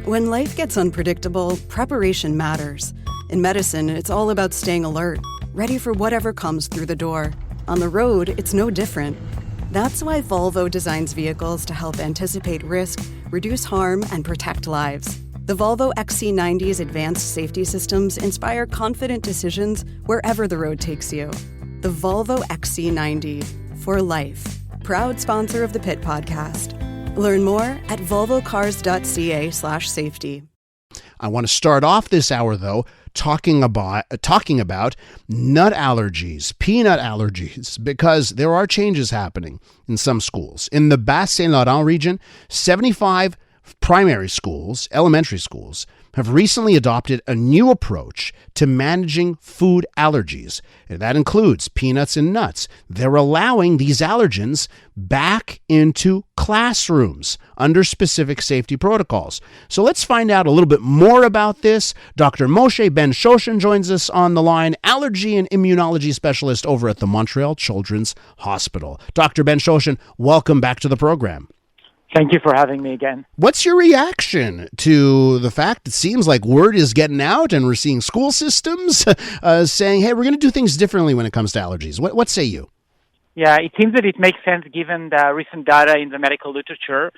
When life gets unpredictable, preparation matters. In medicine, it's all about staying alert, ready for whatever comes through the door. On the road, it's no different. That's why Volvo designs vehicles to help anticipate risk, reduce harm, and protect lives. The Volvo XC90's advanced safety systems inspire confident decisions wherever the road takes you. The Volvo XC90, for life. Proud sponsor of the Pit Podcast. Learn more at volvocars.ca/safety. I want to start off this hour, though, talking about nut allergies, peanut allergies, because there are changes happening in some schools. In the Bas-Saint-Laurent region, 75 primary schools, elementary schools, have recently adopted a new approach to managing food allergies. And that includes peanuts and nuts. They're allowing these allergens back into classrooms under specific safety protocols. So let's find out a little bit more about this. Dr. Moshe Ben-Shoshan joins us on the line, allergy and immunology specialist over at the Montreal Children's Hospital. Dr. Ben-Shoshan, welcome back to the program. Thank you for having me again. What's your reaction to the fact it seems like word is getting out and we're seeing school systems saying, hey, we're going to do things differently when it comes to allergies? What say you? Yeah, it seems that it makes sense given the recent data in the medical literature.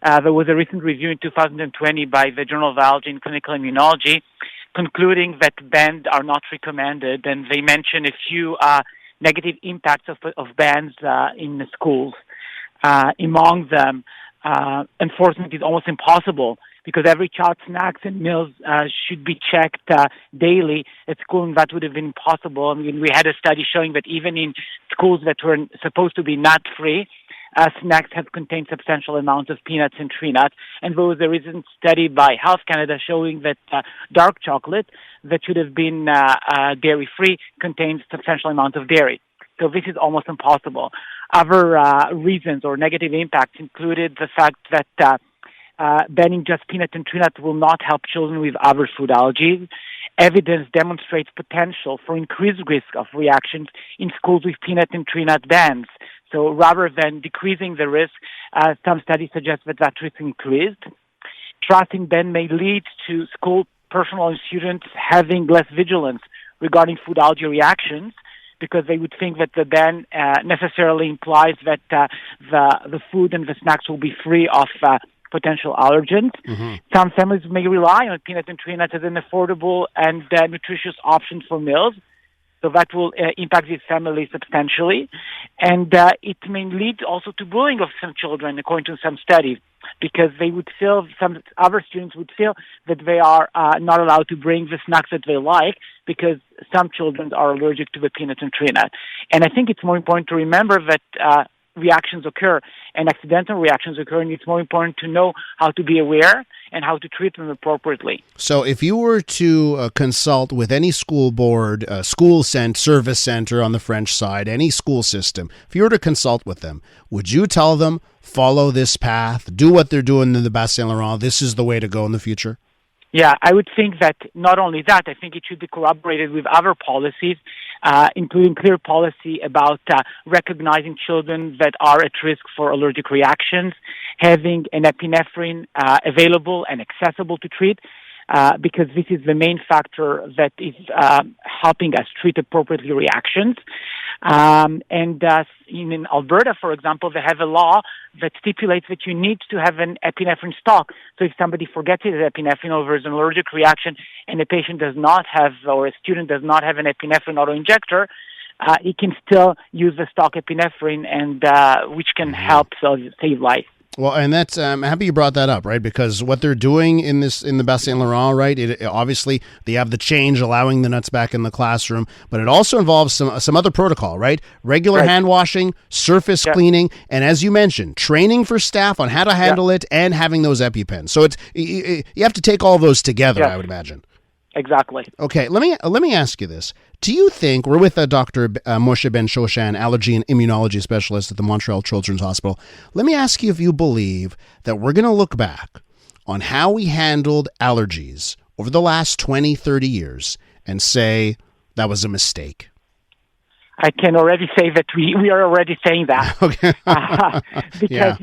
There was a recent review in 2020 by the Journal of Allergy and Clinical Immunology concluding that bans are not recommended, and they mention a few negative impacts of bans in the schools. Among them, enforcement is almost impossible because every child's snacks and meals should be checked daily at school, and that would have been impossible. I mean, we had a study showing that even in schools that were supposed to be nut-free, snacks have contained substantial amounts of peanuts and tree nuts. And there was a recent study by Health Canada showing that dark chocolate that should have been dairy-free contains substantial amounts of dairy. So this is almost impossible. Other reasons or negative impacts included the fact that banning just peanut and tree nut will not help children with other food allergies. Evidence demonstrates potential for increased risk of reactions in schools with peanut and tree nut bans. So rather than decreasing the risk, some studies suggest that risk increased. Trust in ban may lead to school personnel and students having less vigilance regarding food allergy reactions, because they would think that the ban necessarily implies that the food and the snacks will be free of potential allergens. Mm-hmm. Some families may rely on peanut and tree nuts as an affordable and nutritious option for meals, so that will impact these families substantially. And it may lead also to bullying of some children, according to some studies, because they would feel, some other students would feel that they are not allowed to bring the snacks that they like because some children are allergic to the peanut and tree nut. And I think it's more important to remember that reactions occur and accidental reactions occur, and it's more important to know how to be aware and how to treat them appropriately. So if you were to consult with any school board, school service center on the French side, any school system, if you were to consult with them, would you tell them, follow this path, do what they're doing in the Bas-Saint-Laurent, this is the way to go in the future? Yeah, I would think that not only that, I think it should be corroborated with other policies, including clear policy about recognizing children that are at risk for allergic reactions, having an epinephrine available and accessible to treat, because this is the main factor that is helping us treat appropriately reactions. In Alberta, for example, they have a law that stipulates that you need to have an epinephrine stock. So if somebody forgets his epinephrine or there's an allergic reaction and the patient does not have, or a student does not have an epinephrine autoinjector, he can still use the stock epinephrine, and which can help save life. Well, and that's I'm happy you brought that up, right? Because what they're doing in the Bas-Saint-Laurent, right? It obviously they have the change allowing the nuts back in the classroom, but it also involves some other protocol, right? Regular hand washing, surface cleaning, and as you mentioned, training for staff on how to handle it, and having those EpiPens. So it's you have to take all those together, I would imagine. Exactly. Okay, let me ask you this. Do you think, we're with Dr. Moshe Ben-Shoshan, allergy and immunology specialist at the Montreal Children's Hospital. Let me ask you if you believe that we're going to look back on how we handled allergies over the last 20, 30 years and say that was a mistake. I can already say that we are already saying that. Okay. Because,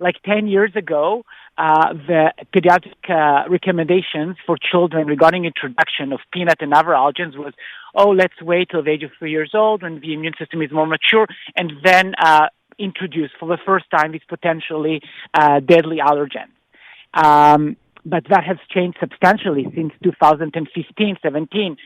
like 10 years ago, the pediatric recommendations for children regarding introduction of peanut and other allergens was, let's wait till the age of 3 years old when the immune system is more mature, and then introduce for the first time these potentially deadly allergens. But that has changed substantially since 2015-17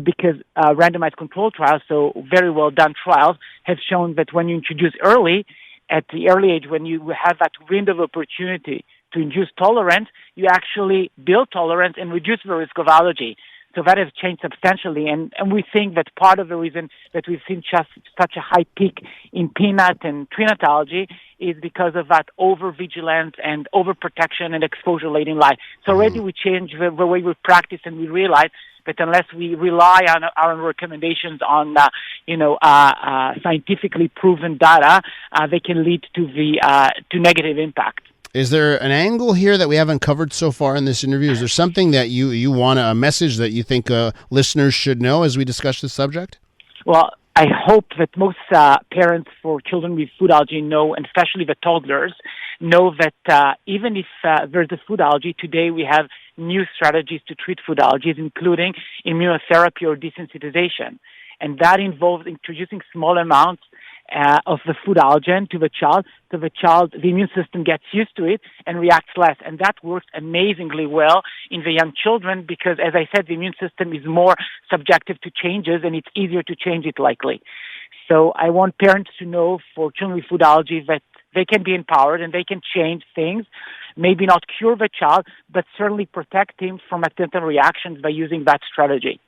because randomized control trials, so very well done trials, have shown that when you introduce early, at the early age, when you have that window of opportunity to induce tolerance, you actually build tolerance and reduce the risk of allergy. So that has changed substantially, and we think that part of the reason that we've seen just such a high peak in peanut and tree nut allergy is because of that over-vigilance and over-protection and exposure late in life. So already we change the way we practice, and we realize that unless we rely on our recommendations on, scientifically proven data, they can lead to negative impact. Is there an angle here that we haven't covered so far in this interview? Is there something that you want, a message that you think listeners should know as we discuss this subject? Well, I hope that most parents for children with food allergy know, and especially the toddlers, know that even if there's a food allergy, today we have new strategies to treat food allergies, including immunotherapy or desensitization. And that involves introducing small amounts of the food allergen to the child, so the immune system gets used to it and reacts less. And that works amazingly well in the young children because, as I said, the immune system is more subjective to changes and it's easier to change it likely. So I want parents to know for children with food allergies that they can be empowered and they can change things, maybe not cure the child, but certainly protect him from accidental reactions by using that strategy.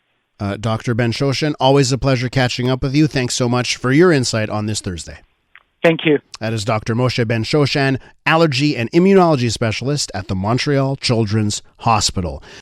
Dr. Ben-Shoshan, always a pleasure catching up with you. Thanks so much for your insight on this Thursday. Thank you. That is Dr. Moshe Ben-Shoshan, allergy and immunology specialist at the Montreal Children's Hospital.